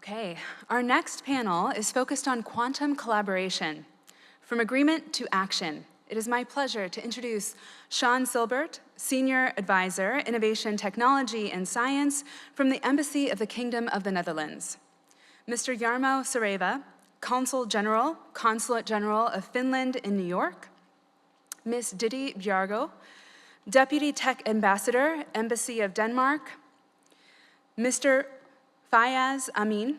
Okay, our next panel is focused on quantum collaboration. From agreement to action, it is my pleasure to introduce Sean Silbert, Senior Advisor, Innovation, Technology, and Science from the Embassy of the Kingdom of the Netherlands. Mr. Jarmo Sareva, Consul-General, Consulate-General of Finland in New York. Ms. Ditte Bjerregaard, Deputy Tech Ambassador, Embassy of Denmark. Mr. Faiyaz Amin,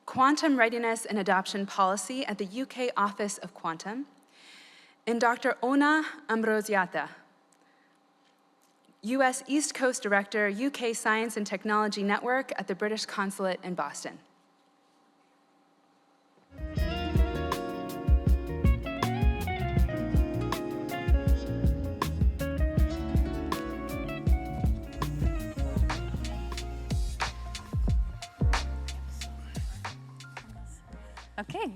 Quantum Readiness and Adoption Policy at the UK Office of Quantum. And Dr. Ona Ambrozaite, US East Coast Director, UK Science and Technology Network at the British Consulate in Boston. Okay,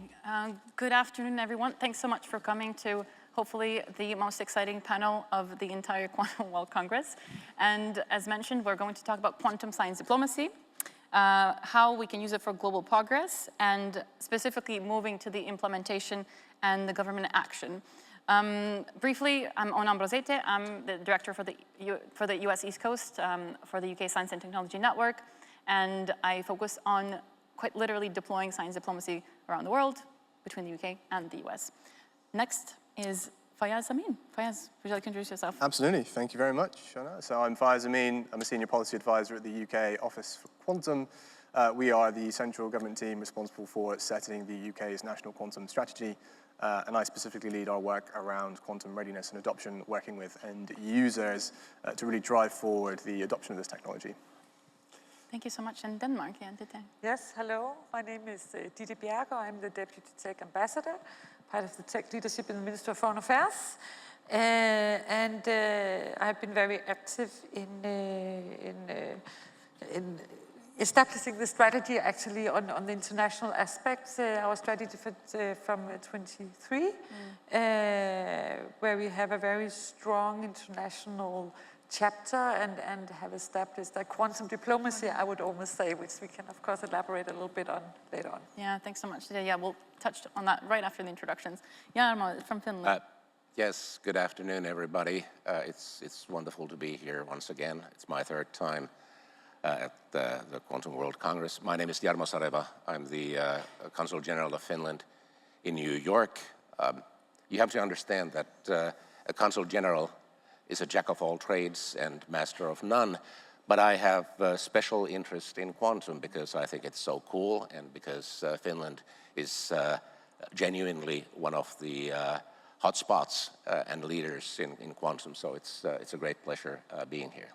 good afternoon, everyone. Thanks so much for coming to hopefully the most exciting panel of the entire Quantum World Congress. And as mentioned, we're going to talk about quantum science diplomacy, how we can use it for global progress, and specifically moving to the implementation and the government action. Briefly, I'm Ona Ambrozaite. I'm the director for the US East Coast for the UK Science and Technology Network, and I focus on quite literally deploying science diplomacy around the world between the UK and the US. Next is Faiyaz Amin. Faiyaz, would you like to introduce yourself? Absolutely, thank you very much, Shona. So I'm Faiyaz Amin. I'm a senior policy advisor at the UK Office for Quantum. We are the central government team responsible for setting the UK's national quantum strategy, and I specifically lead our work around quantum readiness and adoption, working with end users to really drive forward the adoption of this technology. Thank you so much. In Denmark, yeah, Ditte. Yes, hello. My name is Ditte Bjerregaard. I'm the Deputy Tech Ambassador, part of the tech leadership in the Ministry of Foreign Affairs. And I've been very active in establishing the strategy actually on the international aspects. Our strategy from 23, where we have a very strong international chapter and have established a quantum diplomacy, I would almost say, which we can, of course, elaborate a little bit on later on. Yeah, thanks so much. Yeah, we'll touch on that right after the introductions. Jarmo, from Finland. Yes, good afternoon, everybody. It's wonderful to be here once again. It's my third time at the Quantum World Congress. My name is Jarmo Sareva. I'm the Consul-General of Finland in New York. You have to understand that a Consul-General is a jack of all trades and master of none, but I have a special interest in quantum because I think it's so cool and because Finland is genuinely one of the hotspots and leaders in quantum, so it's a great pleasure being here.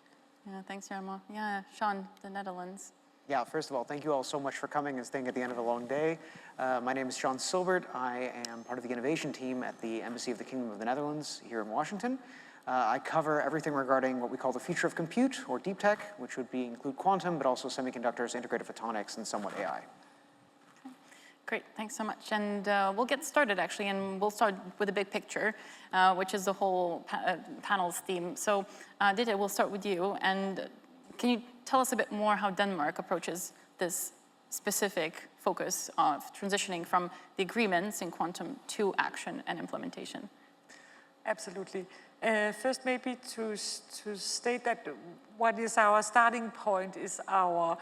Yeah, thanks, Jarmo. Yeah, Sean, the Netherlands. Yeah, first of all, thank you all so much for coming and staying at the end of a long day. My name is Sean Silbert. I am part of the innovation team at the Embassy of the Kingdom of the Netherlands here in Washington. I cover everything regarding what we call the future of compute, or deep tech, which would include quantum, but also semiconductors, integrated photonics, and somewhat AI. Okay. Great, thanks so much. And we'll get started, actually, and we'll start with the big picture, which is the whole panel's theme. So, Ditte, we'll start with you. And can you tell us a bit more how Denmark approaches this specific focus of transitioning from the agreements in quantum to action and implementation? Absolutely. First, maybe to state that what is our starting point is our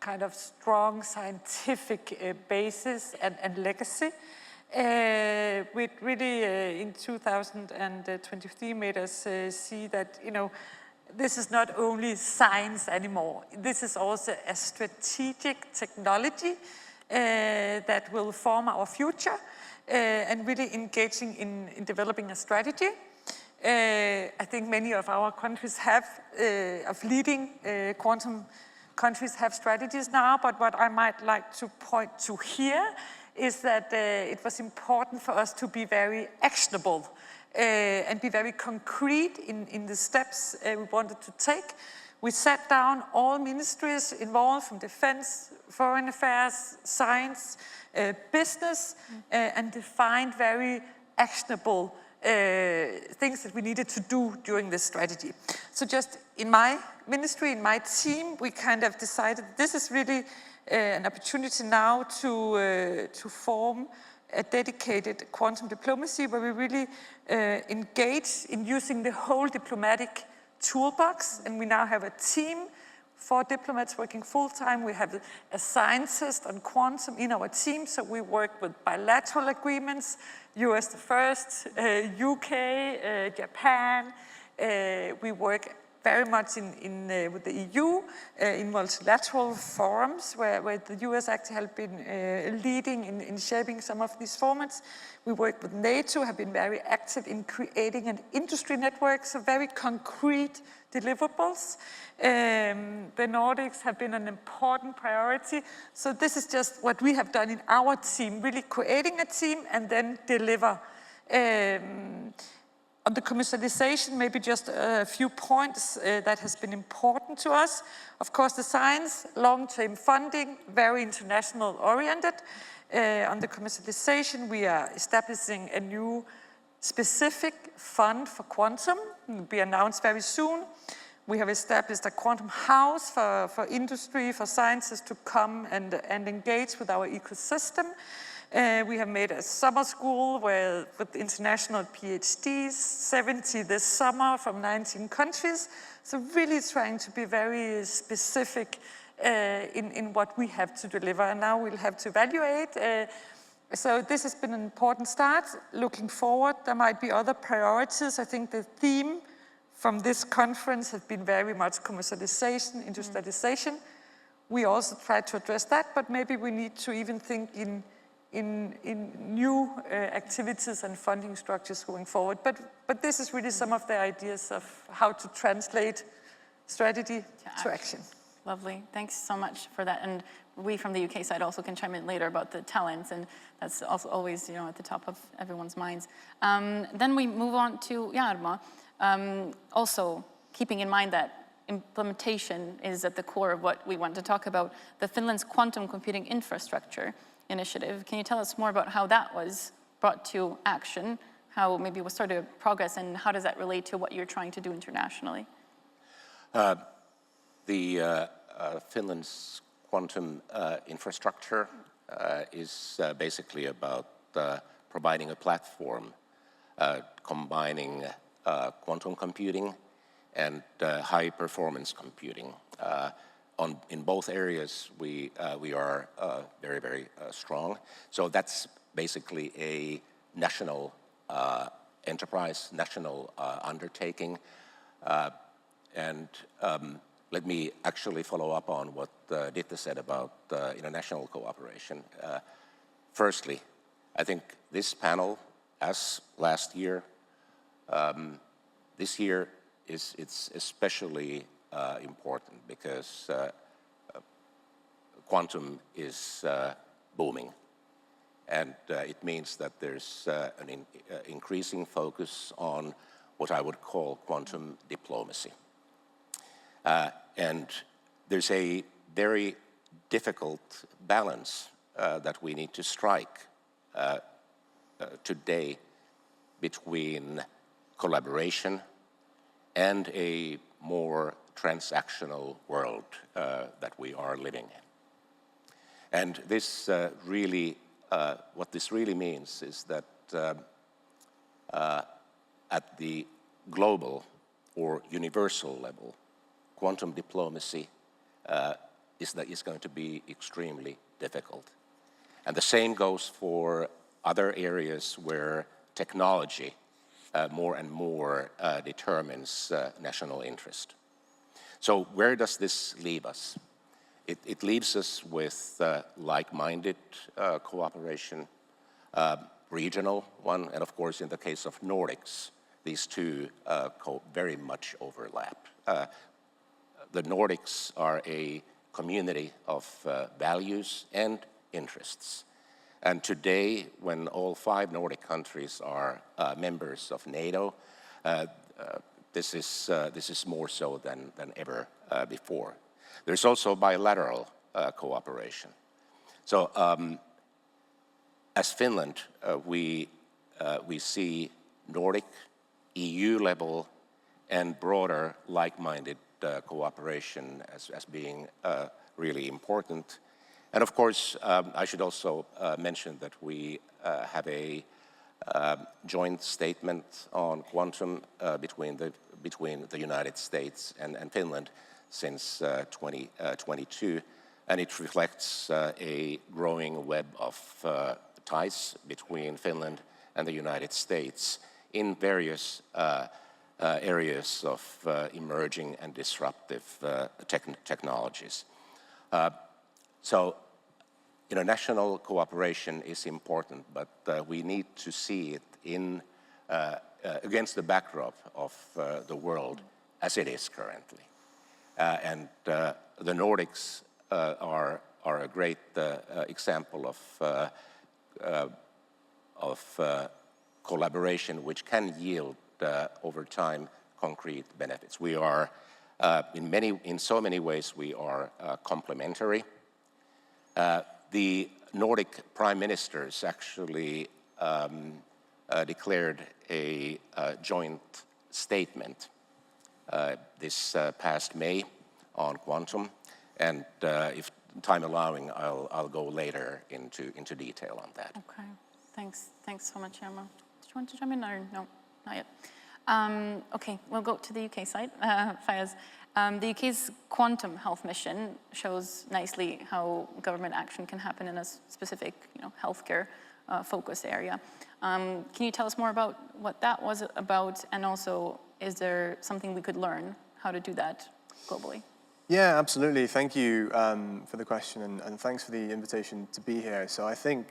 kind of strong scientific basis and legacy, which really in 2023 made us see that, you know, this is not only science anymore. This is also a strategic technology that will form our future and really engaging in developing a strategy. I think many of our countries have, of leading quantum countries have strategies now, but what I might like to point to here is that it was important for us to be very actionable and be very concrete in the steps we wanted to take. We sat down all ministries involved from defense, foreign affairs, science, business, and defined very actionable things that we needed to do during this strategy. So just in my ministry, in my team, we kind of decided this is really an opportunity now to form a dedicated quantum diplomacy where we really engage in using the whole diplomatic toolbox, and we now have a team, 4 diplomats working full-time. We have a scientist on quantum in our team, so we work with bilateral agreements, US the first, UK, Japan. We work very much with the EU in multilateral forums where the US actually have been leading in shaping some of these formats. We work with NATO, have been very active in creating an industry network, so very concrete deliverables. The Nordics have been an important priority. So this is just what we have done in our team, really creating a team and then deliver. On the commercialization, maybe just a few points that has been important to us. Of course, the science, long-term funding, very international oriented. On the commercialization, we are establishing a new specific fund for quantum. It will be announced very soon. We have established a quantum house for industry, for scientists to come and engage with our ecosystem. We have made a summer school with international PhDs, 70 this summer from 19 countries. So really trying to be very specific in what we have to deliver. And now we'll have to evaluate. So this has been an important start. Looking forward, there might be other priorities. I think the theme from this conference has been very much commercialization, industrialization. We also try to address that, but maybe we need to even think in new activities and funding structures going forward. But this is really some of the ideas of how to translate strategy to action. Lovely. Thanks so much for that. And we from the UK side also can chime in later about the talents, and that's also always, at the top of everyone's minds. Then we move on to Jarmo. Also, keeping in mind that implementation is at the core of what we want to talk about, the Finland's quantum computing infrastructure initiative. Can you tell us more about how that was brought to action, how maybe it was sort of progress, and how does that relate to what you're trying to do internationally? Finland's quantum infrastructure is basically about providing a platform combining quantum computing and high-performance computing. In both areas, we are very, very strong. So that's basically a national enterprise, national undertaking. And let me actually follow up on what Ditte said about international cooperation. Firstly, I think this panel, as last year, this year it's especially important because quantum is booming, and it means that there's an increasing focus on what I would call quantum diplomacy. And there's a very difficult balance that we need to strike today between collaboration and a more transactional world that we are living in. And this what this really means is that at the global or universal level, quantum diplomacy is going to be extremely difficult. And the same goes for other areas where technology more and more determines national interest. So where does this leave us? It leaves us with like-minded cooperation, regional one, and of course in the case of Nordics, these two very much overlap. The Nordics are a community of values and interests. And today, when all 5 Nordic countries are members of NATO, this is more so than ever before. There's also bilateral cooperation. So, as Finland, we see Nordic, EU level, and broader like-minded cooperation as being really important. And of course, I should also mention that we have a joint statement on quantum between the United States and Finland since 2022, and it reflects a growing web of ties between Finland and the United States in various areas of emerging and disruptive technologies. So, national cooperation is important, but we need to see it in against the backdrop of the world as it is currently. And the Nordics are a great example of collaboration which can yield over time concrete benefits. We are, in so many ways, we are complementary. The Nordic prime ministers actually declared a joint statement this past May on quantum, and if time allowing, I'll go later into detail on that. Okay, thanks so much, Jarmo. Did you want to jump in or no? Not yet. Okay, we'll go to the UK side. Faiyaz, the UK's quantum health mission shows nicely how government action can happen in a specific, healthcare focus area. Can you tell us more about what that was about, and also, is there something we could learn how to do that globally? Yeah, absolutely. Thank you for the question, and thanks for the invitation to be here. So I think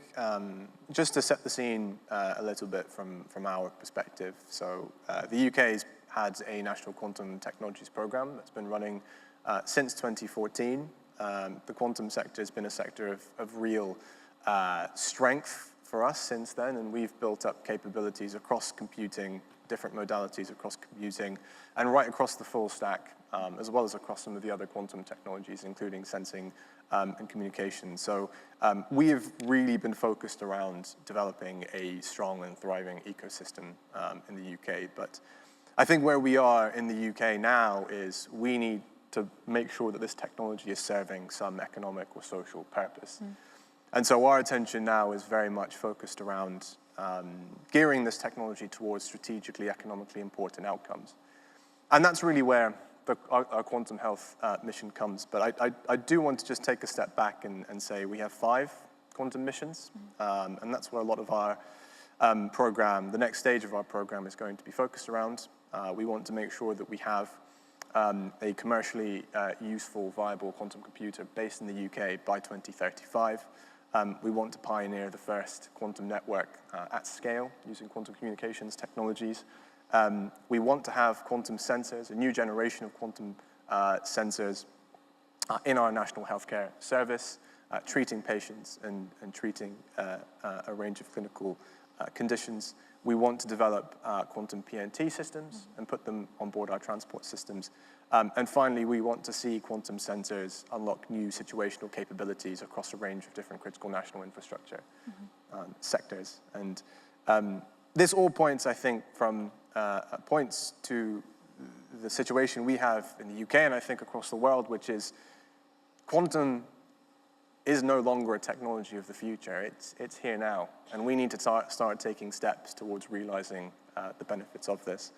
just to set the scene a little bit from our perspective, so the UK's had a national quantum technologies program that's been running since 2014. The quantum sector has been a sector of real strength for us since then, and we've built up capabilities across computing, different modalities across computing, and right across the full stack, as well as across some of the other quantum technologies, including sensing and communication. So we have really been focused around developing a strong and thriving ecosystem in the UK. But I think where we are in the UK now is we need to make sure that this technology is serving some economic or social purpose. And so our attention now is very much focused around gearing this technology towards strategically, economically important outcomes. And that's really where our quantum health mission comes. But I do want to just take a step back and say we have 5 quantum missions, and that's where a lot of our program, the next stage of our program, is going to be focused around. We want to make sure that we have a commercially useful, viable quantum computer based in the UK by 2035. We want to pioneer the first quantum network at scale using quantum communications technologies. We want to have quantum sensors, a new generation of quantum sensors in our national healthcare service, treating patients and treating a range of clinical conditions. We want to develop quantum PNT systems and put them on board our transport systems. And finally, we want to see quantum sensors unlock new situational capabilities across a range of different critical national infrastructure sectors. And this all points, I think, points to the situation we have in the UK and I think across the world, which is quantum is no longer a technology of the future. It's here now, and we need to start taking steps towards realizing the benefits of this.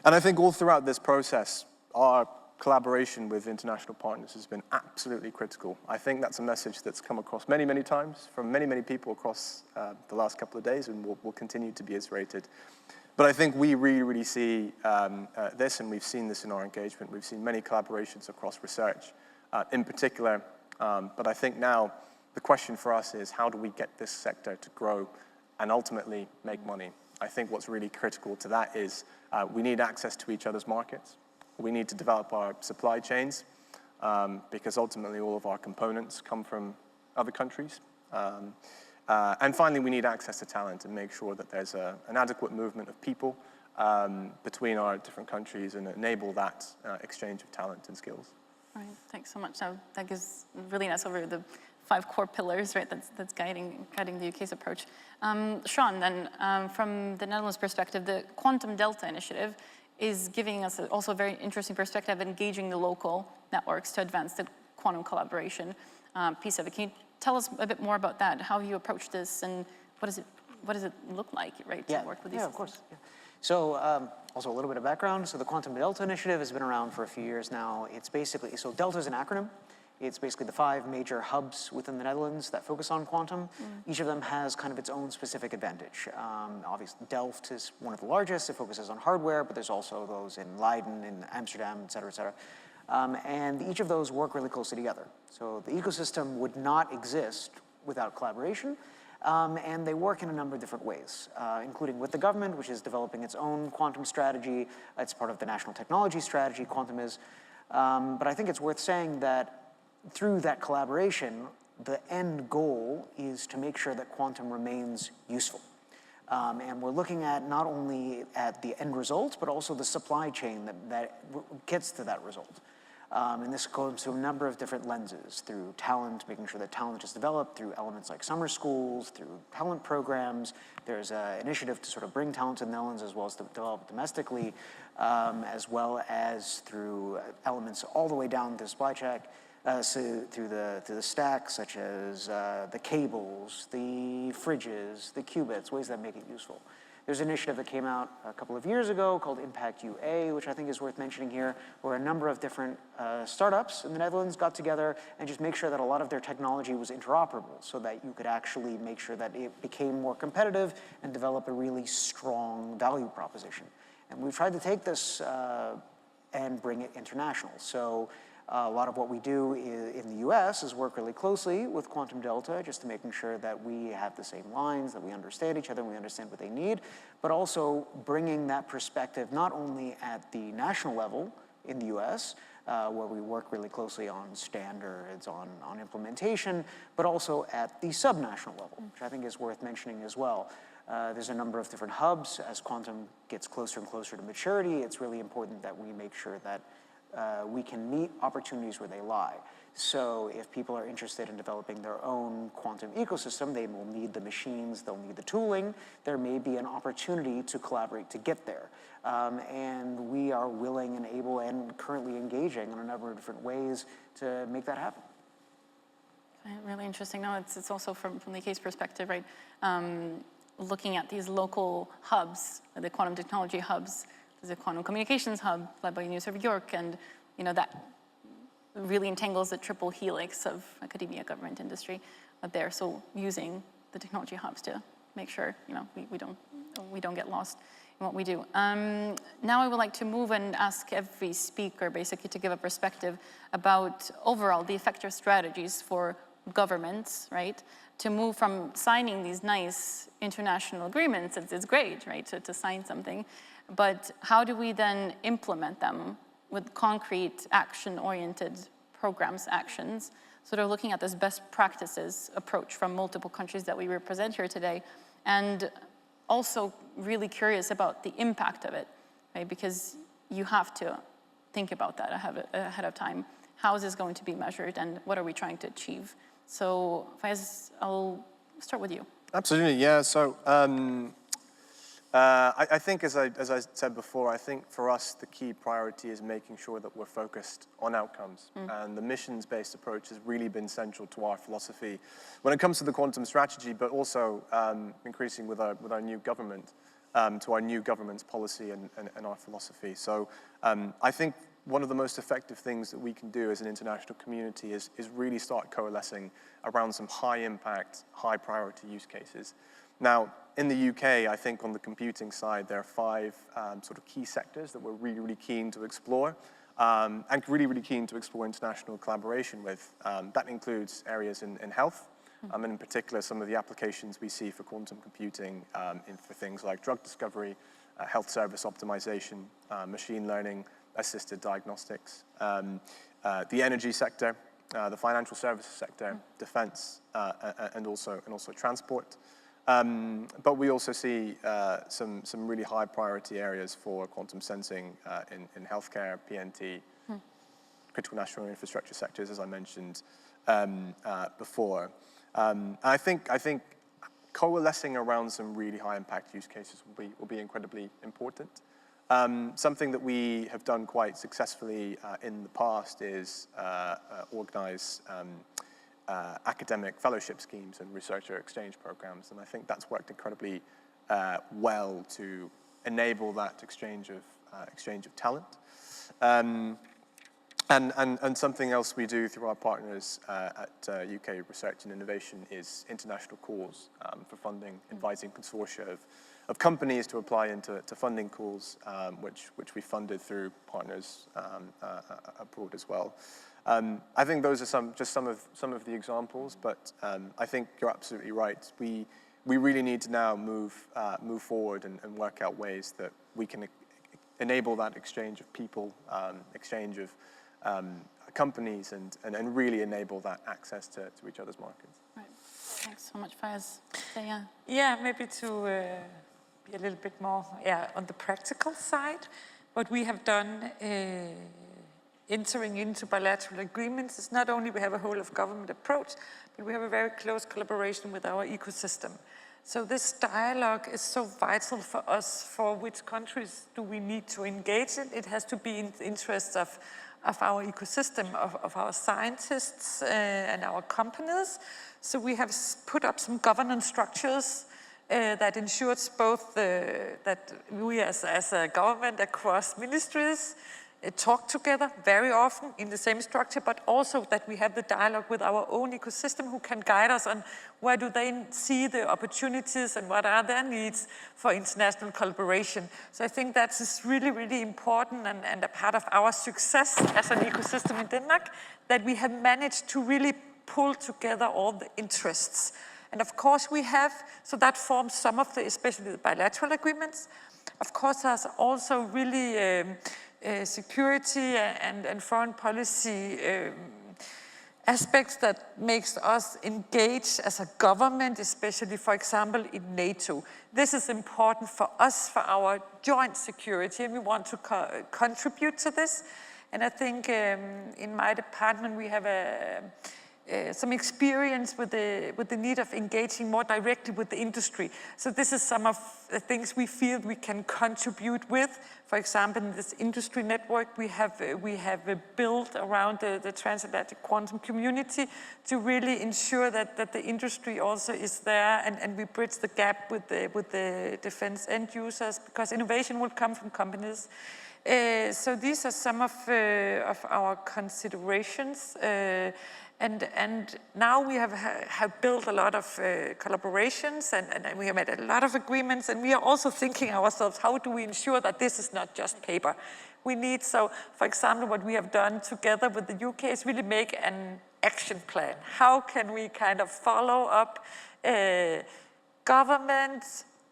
And I think all throughout this process, our collaboration with international partners has been absolutely critical. I think that's a message that's come across many, many times from many, many people across the last couple of days, and will continue to be iterated. But I think we really, really see this, and we've seen this in our engagement. We've seen many collaborations across research in particular. But I think now the question for us is, how do we get this sector to grow and ultimately make money? I think what's really critical to that is we need access to each other's markets. We need to develop our supply chains because ultimately all of our components come from other countries. And finally, we need access to talent and make sure that there's an adequate movement of people between our different countries and enable that exchange of talent and skills. Right, thanks so much. That gives really nice over the 5 core pillars, right, that's guiding the UK's approach. Sean, then, from the Netherlands perspective, the Quantum Delta initiative is giving us also a very interesting perspective of engaging the local networks to advance the quantum collaboration. piece of it. Can you tell us a bit more about that? How you approach this, and what does it look like, right, to work with these systems? Of course. Yeah. So also a little bit of background. So the Quantum Delta Initiative has been around for a few years now. It's basically, so Delta is an acronym. It's basically the 5 major hubs within the Netherlands that focus on quantum. Each of them has kind of its own specific advantage. Obviously, Delft is one of the largest. It focuses on hardware, but there's also those in Leiden, in Amsterdam, et cetera, et cetera. And each of those work really closely together. So the ecosystem would not exist without collaboration. And they work in a number of different ways, including with the government, which is developing its own quantum strategy. It's part of the national technology strategy, quantum is. But I think it's worth saying that through that collaboration, the end goal is to make sure that quantum remains useful. And we're looking at not only at the end result, but also the supply chain that gets to that result. And this goes through a number of different lenses, through talent, making sure that talent is developed, through elements like summer schools, through talent programs. There's an initiative to sort of bring talent to the Netherlands as well as to develop domestically, as well as through elements all the way down to the supply chain, so through the stack, such as the cables, the fridges, the qubits, ways that make it useful. There's an initiative that came out a couple of years ago called Impact UA, which I think is worth mentioning here, where a number of different startups in the Netherlands got together and just make sure that a lot of their technology was interoperable so that you could actually make sure that it became more competitive and develop a really strong value proposition. And we've tried to take this and bring it international. So a lot of what we do in the US is work really closely with Quantum Delta, just to making sure that we have the same lines, that we understand each other, and we understand what they need, but also bringing that perspective not only at the national level in the US, where we work really closely on standards, on implementation, but also at the subnational level, which I think is worth mentioning as well. There's a number of different hubs. As quantum gets closer and closer to maturity, it's really important that we make sure that we can meet opportunities where they lie. So if people are interested in developing their own quantum ecosystem, they will need the machines, they'll need the tooling. There may be an opportunity to collaborate to get there. And we are willing and able and currently engaging in a number of different ways to make that happen. Really interesting. No, it's also from the case perspective, right? Looking at these local hubs, the quantum technology hubs. There's a quantum communications hub led by University of York, and that really entangles the triple helix of academia, government, industry there. So using the technology hubs to make sure we don't get lost in what we do. Now I would like to move and ask every speaker basically to give a perspective about overall the effective strategies for governments, right? To move from signing these nice international agreements, it's great, right, to sign something. But how do we then implement them with concrete action-oriented programs, actions? So they're looking at this best practices approach from multiple countries that we represent here today, and also really curious about the impact of it, right? Because you have to think about that ahead of time. How is this going to be measured, and what are we trying to achieve? So Faiyaz, I'll start with you. Absolutely, yeah. So I think, as I said before, I think for us the key priority is making sure that we're focused on outcomes. And the missions-based approach has really been central to our philosophy when it comes to the quantum strategy, but also increasing with our new government, to our new government's policy and our philosophy. So I think one of the most effective things that we can do as an international community is really start coalescing around some high-impact, high-priority use cases. Now, in the UK, I think on the computing side, there are 5 sort of key sectors that we're really, really keen to explore, and really, really keen to explore international collaboration with. That includes areas in health, and in particular, some of the applications we see for quantum computing for things like drug discovery, health service optimization, machine learning, assisted diagnostics, the energy sector, the financial services sector, defense, and also transport. But we also see some really high priority areas for quantum sensing in healthcare, PNT, critical national infrastructure sectors, as I mentioned before. I think coalescing around some really high impact use cases will be incredibly important. Something that we have done quite successfully in the past is organize academic fellowship schemes and researcher exchange programs. And I think that's worked incredibly well to enable that exchange of talent. And something else we do through our partners at UK Research and Innovation is international calls for funding, inviting consortia of companies to apply into funding calls, which we funded through partners abroad as well. I think those are just some of the examples, but I think you're absolutely right. We really need to now move forward and work out ways that we can enable that exchange of people, exchange of companies, and really enable that access to each other's markets. Right. Thanks so much, Faiyaz. Yeah. Yeah, maybe to be a little bit more on the practical side. What we have done entering into bilateral agreements is not only we have a whole of government approach, but we have a very close collaboration with our ecosystem. So this dialogue is so vital for us, for which countries do we need to engage in. It has to be in the interests of our ecosystem, of our scientists and our companies. So we have put up some governance structures that ensures both that we as a government across ministries talk together very often in the same structure, but also that we have the dialogue with our own ecosystem who can guide us on where do they see the opportunities and what are their needs for international collaboration. So I think that is really, really important and a part of our success as an ecosystem in Denmark, that we have managed to really pull together all the interests. And of course we have, so that forms some of the, especially the bilateral agreements. Of course there's also really security and foreign policy aspects that makes us engage as a government, especially, for example, in NATO. This is important for us, for our joint security, and we want to contribute to this. And I think in my department we have some experience with the need of engaging more directly with the industry. So this is some of the things we feel we can contribute with. For example, in this industry network we have built around the transatlantic quantum community to really ensure that the industry also is there, and we bridge the gap with the defense end users, because innovation will come from companies. So these are some of our considerations. And now we have built a lot of collaborations and we have made a lot of agreements, and we are also thinking ourselves, how do we ensure that this is not just paper? We need, so for example, what we have done together with the UK is really make an action plan. How can we kind of follow up government,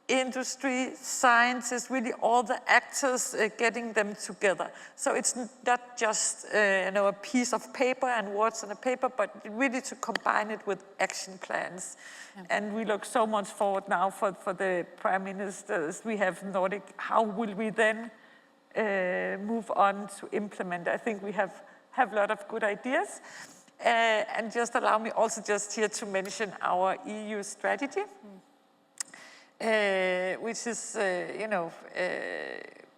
industry, scientists, really all the actors, getting them together. So it's not just a piece of paper and words on a paper, but really to combine it with action plans. Yeah. And we look so much forward now for the prime ministers. We have Nordic. How will we then move on to implement? I think we have a lot of good ideas. And just allow me also just here to mention our EU strategy. Which is,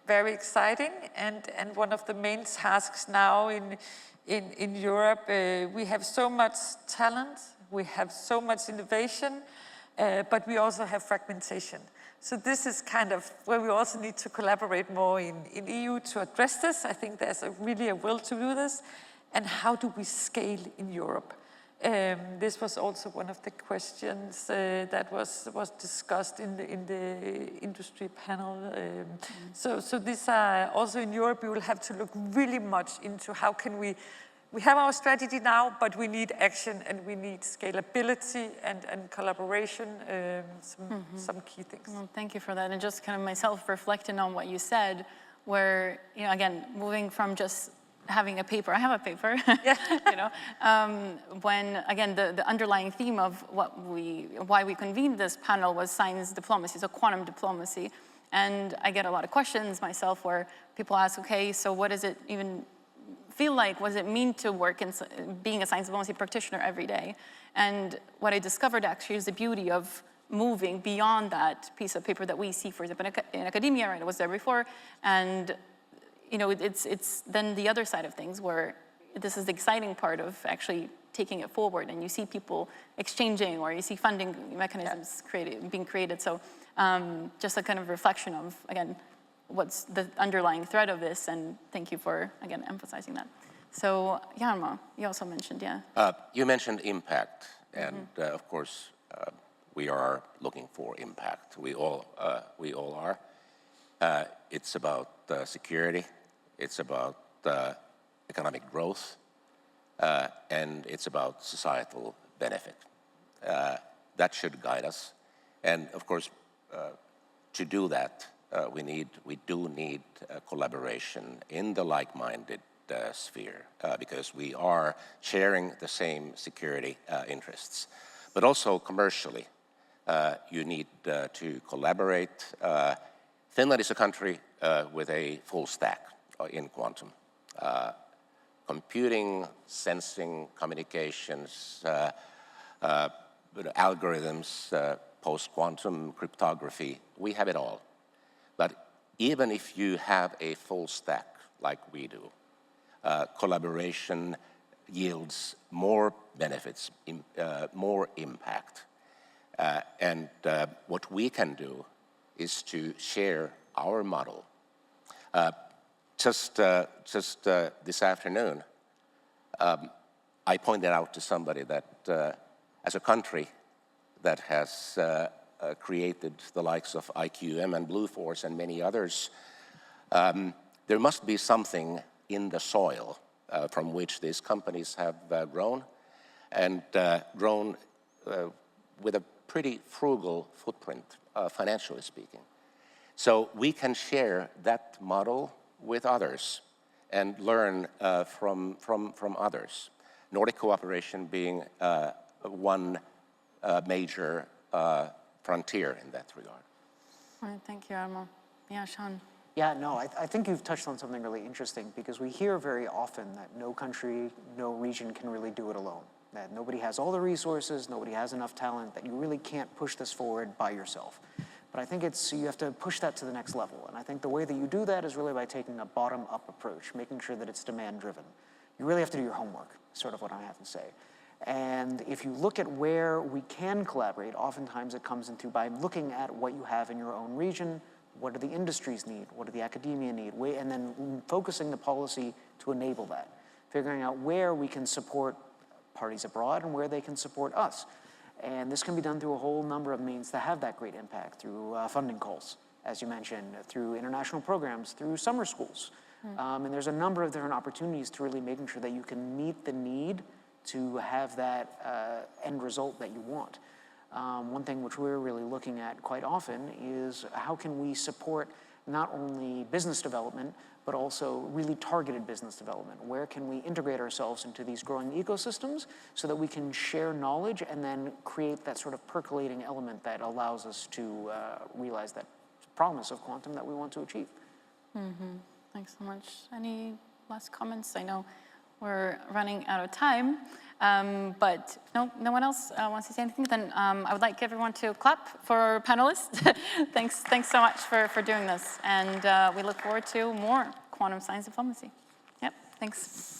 very exciting, and one of the main tasks now in Europe. We have so much talent, we have so much innovation, but we also have fragmentation. So this is kind of where we also need to collaborate more in EU to address this. I think there's really a will to do this. And how do we scale in Europe? This was also one of the questions that was discussed in the industry panel. So these are also in Europe. We will have to look really much into how can we have our strategy now, but we need action and we need scalability and collaboration. Some key things. Well, thank you for that. And just kind of myself reflecting on what you said, where again moving from just having a paper, I have a paper, when, again, the underlying theme of why we convened this panel was science diplomacy, so quantum diplomacy. And I get a lot of questions myself where people ask, okay, so what does it even feel like? What does it mean to work in being a science diplomacy practitioner every day? And what I discovered actually is the beauty of moving beyond that piece of paper that we see, for example, in academia, right? I was there before, and it's then the other side of things where this is the exciting part of actually taking it forward, and you see people exchanging, or you see funding mechanisms being created. So just a kind of reflection of, again, what's the underlying thread of this, and thank you for, again, emphasizing that. So, Jarmo, you also mentioned, You mentioned impact, and of course, we are looking for impact. We all are. It's about security, it's about economic growth, and it's about societal benefit. That should guide us. And of course, to do that, we do need collaboration in the like-minded sphere, because we are sharing the same security interests. But also commercially, you need to collaborate. Finland is a country with a full stack in quantum. Computing, sensing, communications, algorithms, post-quantum cryptography, we have it all. But even if you have a full stack like we do, collaboration yields more benefits, more impact. And what we can do is to share our model. Just this afternoon, I pointed out to somebody that as a country that has created the likes of IQM and Blue Force and many others, there must be something in the soil from which these companies have grown, and grown with a pretty frugal footprint, financially speaking. So we can share that model with others and learn from others. Nordic cooperation being one major frontier in that regard. All right, thank you, Jarmo. Yeah, Sean. Yeah, no, I think you've touched on something really interesting, because we hear very often that no country, no region can really do it alone. That nobody has all the resources, nobody has enough talent, that you really can't push this forward by yourself. But I think you have to push that to the next level. And I think the way that you do that is really by taking a bottom-up approach, making sure that it's demand-driven. You really have to do your homework, sort of what I have to say. And if you look at where we can collaborate, oftentimes it comes in through by looking at what you have in your own region, what do the industries need, what do the academia need, and then focusing the policy to enable that. Figuring out where we can support parties abroad and where they can support us. And this can be done through a whole number of means to have that great impact, through funding calls, as you mentioned, through international programs, through summer schools. And there's a number of different opportunities to really making sure that you can meet the need to have that end result that you want. One thing which we're really looking at quite often is how can we support not only business development, but also really targeted business development. Where can we integrate ourselves into these growing ecosystems so that we can share knowledge and then create that sort of percolating element that allows us to realize that promise of quantum that we want to achieve. Thanks so much. Any last comments? I know we're running out of time, but no one else wants to say anything. Then I would like everyone to clap for our panelists. Thanks so much for doing this, and we look forward to more quantum science diplomacy. Yep, thanks.